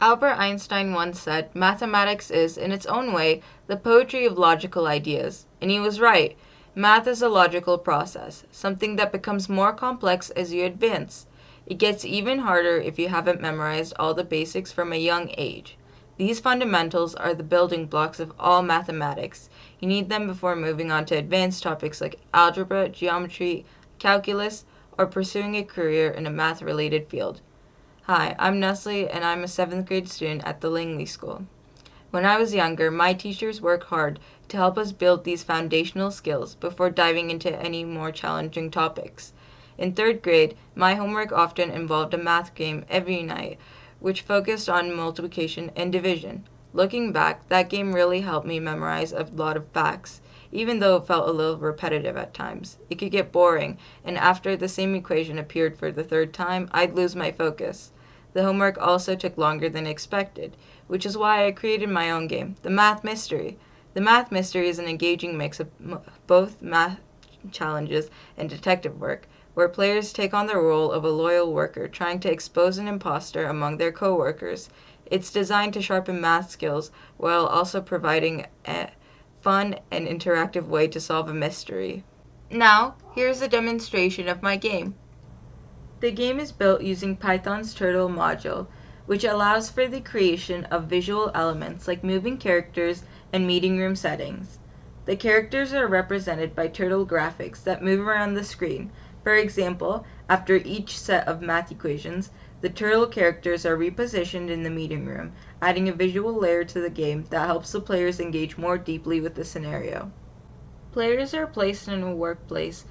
Albert Einstein once said, "Mathematics is, in its own way, the poetry of logical ideas." And he was right. Math is a logical process, something that becomes more complex as you advance. It gets even harder if you haven't memorized all the basics from a young age. These fundamentals are the building blocks of all mathematics. You need them before moving on to advanced topics like algebra, geometry, calculus, or pursuing a career in a math-related field. Hi, I'm Nesli, and I'm a 7th grade student at the Langley School. When I was younger, my teachers worked hard to help us build these foundational skills before diving into any more challenging topics. In 3rd grade, my homework often involved a math game every night, which focused on multiplication and division. Looking back, that game really helped me memorize a lot of facts, even though it felt a little repetitive at times. It could get boring, and after the same equation appeared for the 3rd time, I'd lose my focus. The homework also took longer than expected, which is why I created my own game, the Math Mystery. The Math Mystery is an engaging mix of both math challenges and detective work, where players take on the role of a loyal worker trying to expose an imposter among their coworkers. It's designed to sharpen math skills while also providing a fun and interactive way to solve a mystery. Now, here's a demonstration of my game. The game is built using Python's Turtle module, which allows for the creation of visual elements like moving characters and meeting room settings. The characters are represented by turtle graphics that move around the screen. For example, after each set of math equations, the turtle characters are repositioned in the meeting room, adding a visual layer to the game that helps the players engage more deeply with the scenario. Players are placed in a workplace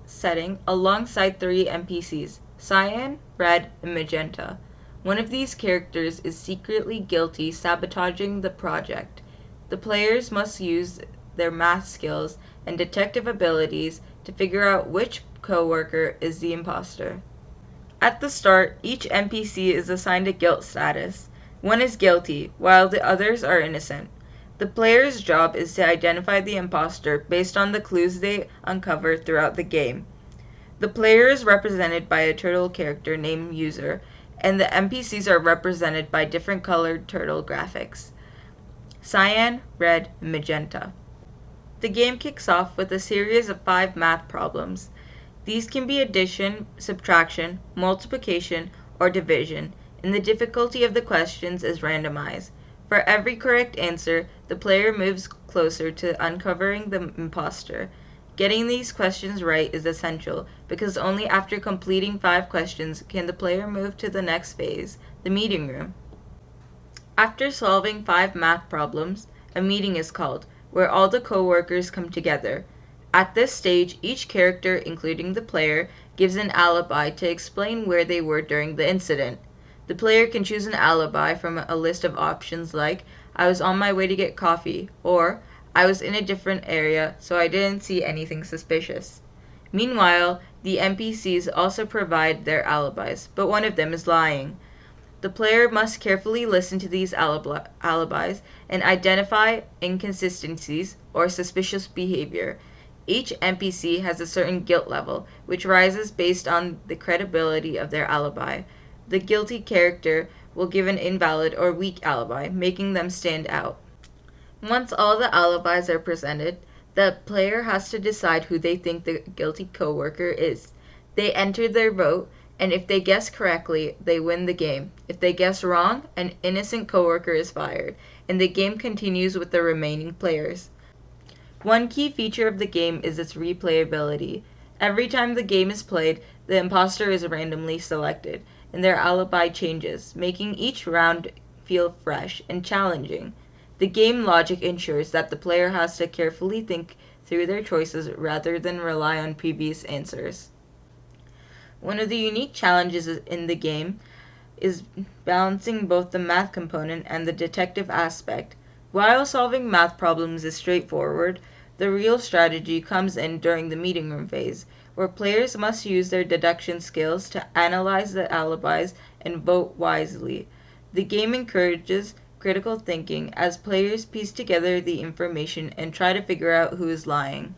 setting alongside 3 NPCs, Cyan, Red, and Magenta. One of these characters is secretly guilty, sabotaging the project. The players must use their math skills and detective abilities to figure out which coworker is the imposter. At the start, each NPC is assigned a guilt status. One is guilty, while the others are innocent. The player's job is to identify the imposter based on the clues they uncover throughout the game. The player is represented by a turtle character named User, and the NPCs are represented by different colored turtle graphics: Cyan, Red, and Magenta. The game kicks off with a series of 5 math problems. These can be addition, subtraction, multiplication, or division, and the difficulty of the questions is randomized. For every correct answer, the player moves closer to uncovering the imposter. Getting these questions right is essential, because only after completing 5 questions can the player move to the next phase, the meeting room. After solving 5 math problems, a meeting is called, where all the co-workers come together. At this stage, each character, including the player, gives an alibi to explain where they were during the incident. The player can choose an alibi from a list of options like, "I was on my way to get coffee," or "I was in a different area, so I didn't see anything suspicious." Meanwhile, the NPCs also provide their alibis, but one of them is lying. The player must carefully listen to these alibis and identify inconsistencies or suspicious behavior. Each NPC has a certain guilt level, which rises based on the credibility of their alibi. The guilty character will give an invalid or weak alibi, making them stand out. Once all the alibis are presented, the player has to decide who they think the guilty coworker is. They enter their vote, and if they guess correctly, they win the game. If they guess wrong, an innocent coworker is fired, and the game continues with the remaining players. One key feature of the game is its replayability. Every time the game is played, the imposter is randomly selected, and their alibi changes, making each round feel fresh and challenging. The game logic ensures that the player has to carefully think through their choices rather than rely on previous answers. One of the unique challenges in the game is balancing both the math component and the detective aspect. While solving math problems is straightforward, the real strategy comes in during the meeting room phase, where players must use their deduction skills to analyze the alibis and vote wisely. The game encourages critical thinking as players piece together the information and try to figure out who is lying.